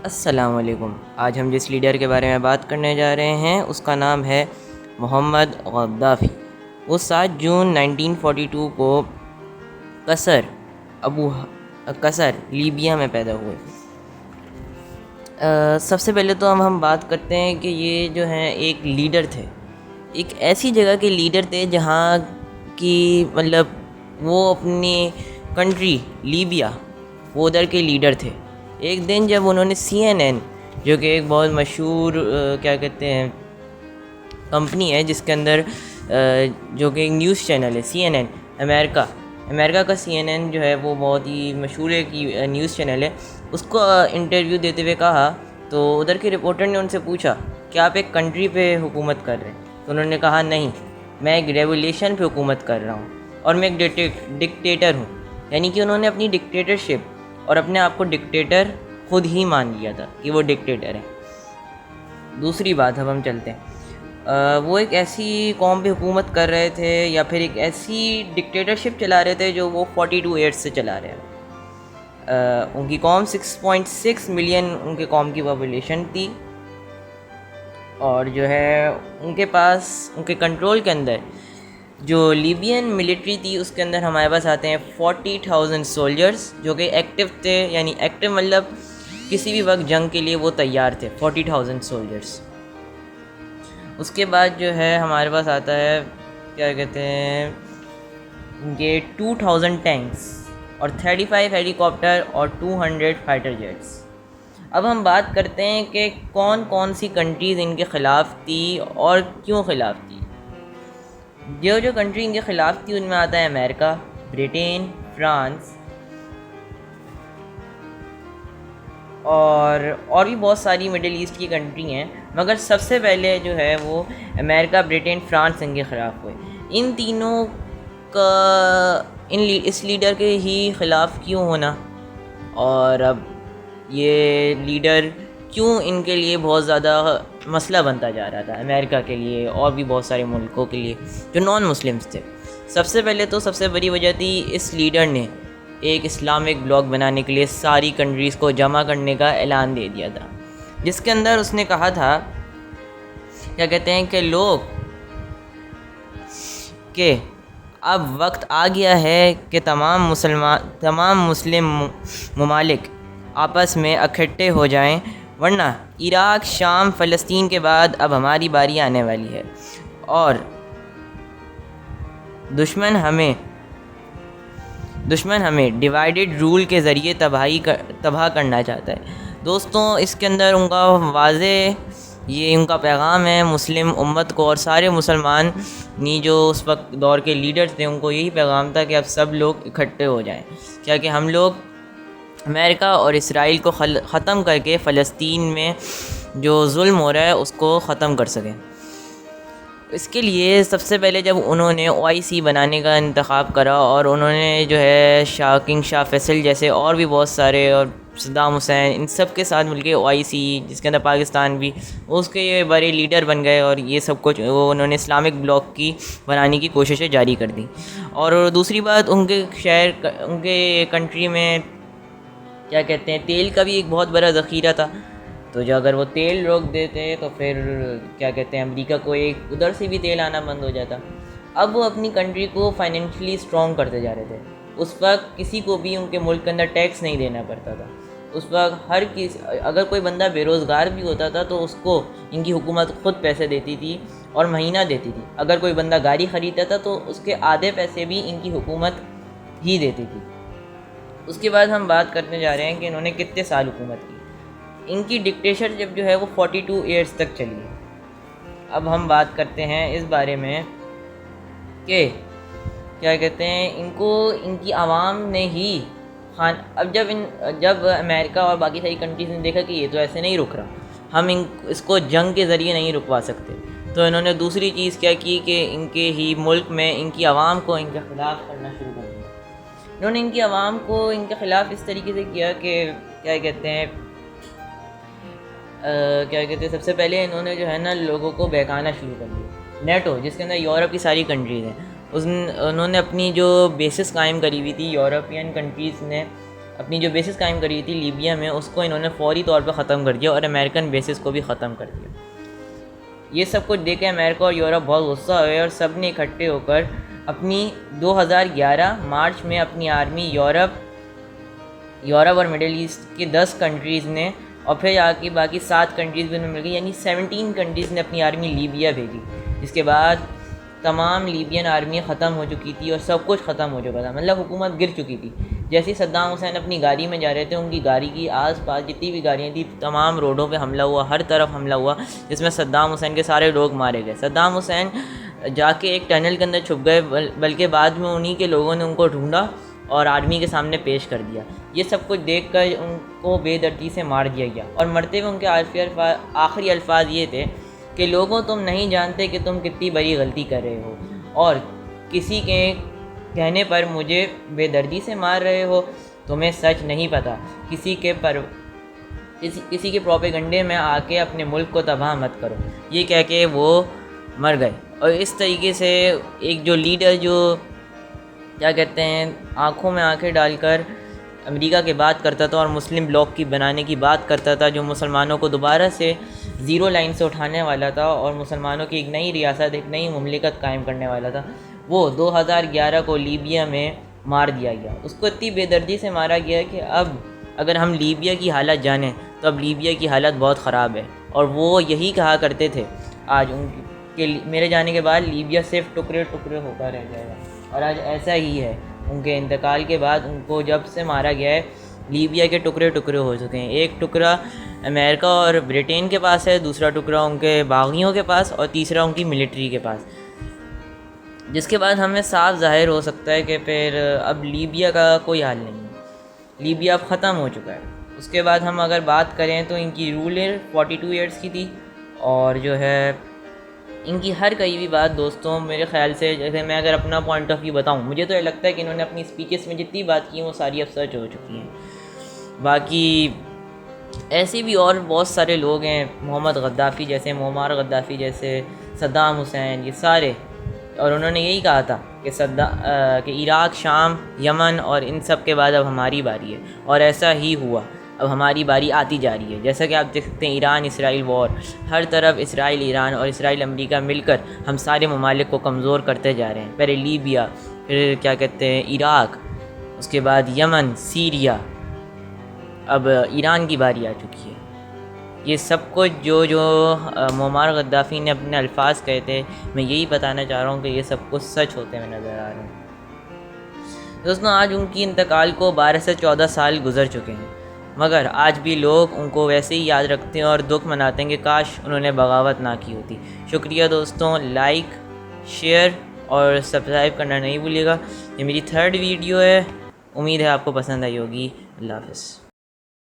السلام علیکم۔ آج ہم جس لیڈر کے بارے میں بات کرنے جا رہے ہیں اس کا نام ہے محمد غدافی۔ وہ 7 جون 1942 کو قصر لیبیا میں پیدا ہوئے۔ سب سے پہلے تو ہم بات کرتے ہیں کہ یہ جو ہیں ایک لیڈر تھے، ایک ایسی جگہ کے لیڈر تھے جہاں کی وہ اپنی کنٹری لیبیا، وہ ادھر کے لیڈر تھے۔ ایک دن جب انہوں نے CNN، جو کہ ایک بہت مشہور کمپنی ہے جس کے اندر جو کہ ایک نیوز چینل ہے CNN، امریکہ کا CNN جو ہے وہ بہت ہی مشہور ایک نیوز چینل ہے، اس کو انٹرویو دیتے ہوئے کہا تو ادھر کے رپورٹر نے ان سے پوچھا کہ آپ ایک کنٹری پہ حکومت کر رہے ہیں؟ تو انہوں نے کہا نہیں، میں ایک ریولیوشن پہ حکومت کر رہا ہوں اور میں ایک ڈکٹیٹر ہوں۔ یعنی کہ انہوں نے اپنی ڈکٹیٹرشپ اور اپنے آپ کو ڈکٹیٹر خود ہی مان لیا تھا کہ وہ ڈکٹیٹر ہے۔ دوسری بات اب ہم چلتے ہیں، وہ ایک ایسی قوم پہ حکومت کر رہے تھے یا پھر ایک ایسی ڈکٹیٹرشپ چلا رہے تھے جو وہ 42 ایئرس سے چلا رہے ہیں۔ ان کی قوم 6.6 ملین ان کے قوم کی پاپولیشن تھی، اور جو ہے ان کے پاس ان کے کنٹرول کے اندر جو لیبین ملٹری تھی اس کے اندر ہمارے پاس آتے ہیں 40,000 سولجرز جو کہ ایکٹیو تھے، یعنی ایکٹیو کسی بھی وقت جنگ کے لیے وہ تیار تھے، 40,000 سولجرز۔ اس کے بعد جو ہے ہمارے پاس آتا ہے یہ 2,000 ٹینکس اور 35 ہیلی کاپٹر اور 200 فائٹر جیٹس۔ اب ہم بات کرتے ہیں کہ کون کون سی کنٹریز ان کے خلاف تھی اور کیوں خلاف تھی۔ جو کنٹری ان کے خلاف تھی ان میں آتا ہے امریکہ، برٹین، فرانس اور بھی بہت ساری مڈل ایسٹ کی کنٹری ہیں، مگر سب سے پہلے جو ہے وہ امریکہ، برٹین، فرانس ان کے خلاف ہوئے۔ ان تینوں کا اس لیڈر کے ہی خلاف کیوں ہونا، اور اب یہ لیڈر کیوں ان کے لیے بہت زیادہ مسئلہ بنتا جا رہا تھا، امریکہ کے لیے اور بھی بہت سارے ملکوں کے لیے جو نان مسلمس تھے۔ سب سے پہلے تو سب سے بڑی وجہ تھی اس لیڈر نے ایک اسلامک بلاک بنانے کے لیے ساری کنٹریز کو جمع کرنے کا اعلان دے دیا تھا، جس کے اندر اس نے کہا تھا کہ اب وقت آ گیا ہے کہ تمام مسلم ممالک آپس میں اکٹھے ہو جائیں، ورنہ عراق، شام، فلسطین کے بعد اب ہماری باری آنے والی ہے اور دشمن ہمیں ڈیوائیڈڈ رول کے ذریعے تباہ کرنا چاہتا ہے۔ دوستوں، اس کے اندر ان کا واضح یہ ان کا پیغام ہے مسلم امت کو، اور سارے مسلمانی جو اس وقت دور کے لیڈرز تھے ان کو یہی پیغام تھا کہ اب سب لوگ اکٹھے ہو جائیں، کیا کہ ہم لوگ امریکہ اور اسرائیل کو ختم کر کے فلسطین میں جو ظلم ہو رہا ہے اس کو ختم کر سکیں۔ اس کے لیے سب سے پہلے جب انہوں نے OIC بنانے کا انتخاب کرا، اور انہوں نے جو ہے کنگ شاہ فیصل جیسے اور بھی بہت سارے، اور صدام حسین، ان سب کے ساتھ مل کے OIC، جس کے اندر پاکستان بھی اس کے یہ بڑے لیڈر بن گئے، اور یہ سب کچھ انہوں نے اسلامک بلاک کی بنانے کی کوششیں جاری کر دیں۔ اور دوسری بات، ان کے کنٹری میں تیل کا بھی ایک بہت بڑا ذخیرہ تھا، تو جو اگر وہ تیل روک دیتے تو پھر امریکہ کو ایک ادھر سے بھی تیل آنا بند ہو جاتا۔ اب وہ اپنی کنٹری کو فائنینشلی اسٹرانگ کرتے جا رہے تھے۔ اس وقت کسی کو بھی ان کے ملک کے اندر ٹیکس نہیں دینا پڑتا تھا۔ اس وقت اگر کوئی بندہ بے روزگار بھی ہوتا تھا تو اس کو ان کی حکومت خود پیسے دیتی تھی اور مہینہ دیتی تھی۔ اگر کوئی بندہ گاڑی خریدتا تھا تو اس کے آدھے پیسے بھی ان کی حکومت ہی دیتی تھی۔ اس کے بعد ہم بات کرنے جا رہے ہیں کہ انہوں نے کتنے سال حکومت کی۔ ان کی ڈکٹیٹرشپ جو ہے وہ 42 ایئرس تک چلی ہے۔ اب ہم بات کرتے ہیں اس بارے میں کہ ان کی عوام نے ہی اب جب امریکہ اور باقی ساری کنٹریز نے دیکھا کہ یہ تو ایسے نہیں رک رہا، ہم اس کو جنگ کے ذریعے نہیں رکوا سکتے، تو انہوں نے دوسری چیز کیا کی کہ ان کے ہی ملک میں ان کی عوام کو ان کے خلاف کرنا شروع کر دیا۔ انہوں نے ان کی عوام کو ان کے خلاف اس طریقے سے کیا کہ سب سے پہلے انہوں نے جو ہے نا لوگوں کو بہکانا شروع کر دیا۔ نیٹو، جس کے اندر یورپ کی ساری کنٹریز ہیں، انہوں نے اپنی جو بیسس قائم کری ہوئی تھی یورپین کنٹریز نے اپنی جو بیسز قائم کری تھی لیبیا میں اس کو انہوں نے فوری طور پہ ختم کر دیا اور امریکن بیسز کو بھی ختم کر دیا۔ یہ سب کچھ دیکھ کے امریکہ اور یورپ بہت غصہ ہوئے اور سب نے اکٹھے ہو کر اپنی 2011 مارچ میں اپنی آرمی یورپ اور مڈل ایسٹ کے 10 کنٹریز نے اور پھر آ کے باقی 7 کنٹریز بھی انہیں مل گئی، یعنی 17 کنٹریز نے اپنی آرمی لیبیا بھیجی، جس کے بعد تمام لیبین آرمی ختم ہو چکی تھی اور سب کچھ ختم ہو چکا تھا، مطلب حکومت گر چکی تھی۔ جیسے صدام حسین اپنی گاڑی میں جا رہے تھے، ان کی گاڑی کی آس پاس جتنی بھی گاڑیاں تھیں تمام روڈوں پہ حملہ ہوا، ہر طرف حملہ ہوا، جس میں صدام حسین کے سارے لوگ مارے گئے۔ صدام حسین جا کے ایک ٹنل کے اندر چھپ گئے، بلکہ بعد میں انہی کے لوگوں نے ان کو ڈھونڈا اور آرمی کے سامنے پیش کر دیا۔ یہ سب کچھ دیکھ کر ان کو بے دردی سے مار دیا گیا، اور مرتے ہوئے ان کے آخری الفاظ یہ تھے کہ لوگوں تم نہیں جانتے کہ تم کتنی بڑی غلطی کر رہے ہو، اور کسی کے کہنے پر مجھے بے دردی سے مار رہے ہو، تمہیں سچ نہیں پتہ، کسی کے پروپیگنڈے میں آ کے اپنے ملک کو تباہ مت کرو۔ یہ کہہ کے وہ مر گئے۔ اور اس طریقے سے ایک جو لیڈر جو کیا کہتے ہیں آنکھوں میں آنکھیں ڈال کر امریکہ کی بات کرتا تھا اور مسلم بلاک کی بنانے کی بات کرتا تھا، جو مسلمانوں کو دوبارہ سے زیرو لائن سے اٹھانے والا تھا اور مسلمانوں کی ایک نئی ریاست، ایک نئی مملکت قائم کرنے والا تھا، وہ 2011 کو لیبیا میں مار دیا گیا۔ اس کو اتنی بے دردی سے مارا گیا کہ اب اگر ہم لیبیا کی حالت جانیں تو اب لیبیا کی حالت بہت خراب ہے، اور وہ یہی کہا کرتے تھے آج ان کے میرے جانے کے بعد لیبیا صرف ٹکڑے ٹکڑے ہو کر رہ جائے گا، اور آج ایسا ہی ہے۔ ان کے انتقال کے بعد ان کو جب سے مارا گیا ہے، لیبیا کے ٹکڑے ٹکڑے ہو چکے ہیں۔ ایک ٹکڑا امریکہ اور برٹین کے پاس ہے، دوسرا ٹکڑا ان کے باغیوں کے پاس، اور تیسرا ان کی ملٹری کے پاس، جس کے بعد ہمیں صاف ظاہر ہو سکتا ہے کہ پھر اب لیبیا کا کوئی حال نہیں ہے، لیبیا اب ختم ہو چکا ہے۔ اس کے بعد ہم اگر بات کریں تو ان کی رولر 42 ایئرس کی تھی، اور جو ہے ان کی ہر کئی بھی بات دوستوں میرے خیال سے، جیسے میں اگر اپنا پوائنٹ آف ویو بتاؤں، مجھے تو یہ لگتا ہے کہ انہوں نے اپنی اسپیچز میں جتنی بات کی ہیں وہ ساری اب سچ ہو چکی ہیں۔ باقی ایسے بھی اور بہت سارے لوگ ہیں، محمد غدافی جیسے، معمر غدافی جیسے، صدام حسین، یہ سارے، اور انہوں نے یہی کہا تھا کہ عراق، شام، یمن اور ان سب کے بعد اب ہماری باری ہے، اور ایسا ہی ہوا، اب ہماری باری آتی جا رہی ہے۔ جیسا کہ آپ دیکھ سکتے ہیں ایران اسرائیل وار، ہر طرف اسرائیل ایران اور اسرائیل امریکہ مل کر ہم سارے ممالک کو کمزور کرتے جا رہے ہیں۔ پہلے لیبیا، پھر کیا کہتے ہیں عراق، اس کے بعد یمن، سیریا، اب ایران کی باری آ چکی ہے۔ یہ سب کچھ جو معمر غدافی نے اپنے الفاظ کہے تھے، میں یہی بتانا چاہ رہا ہوں کہ یہ سب کچھ سچ ہوتے ہوئے نظر آ رہے ہیں۔ دوستوں آج ان کی انتقال کو 12 سے 14 سال گزر چکے ہیں، مگر آج بھی لوگ ان کو ویسے ہی یاد رکھتے ہیں اور دکھ مناتے ہیں کہ کاش انہوں نے بغاوت نہ کی ہوتی۔ شکریہ دوستوں، لائک، شیئر اور سبسکرائب کرنا نہیں بھولیے گا۔ یہ میری 3rd ویڈیو ہے، امید ہے آپ کو پسند آئی ہوگی۔ اللہ حافظ۔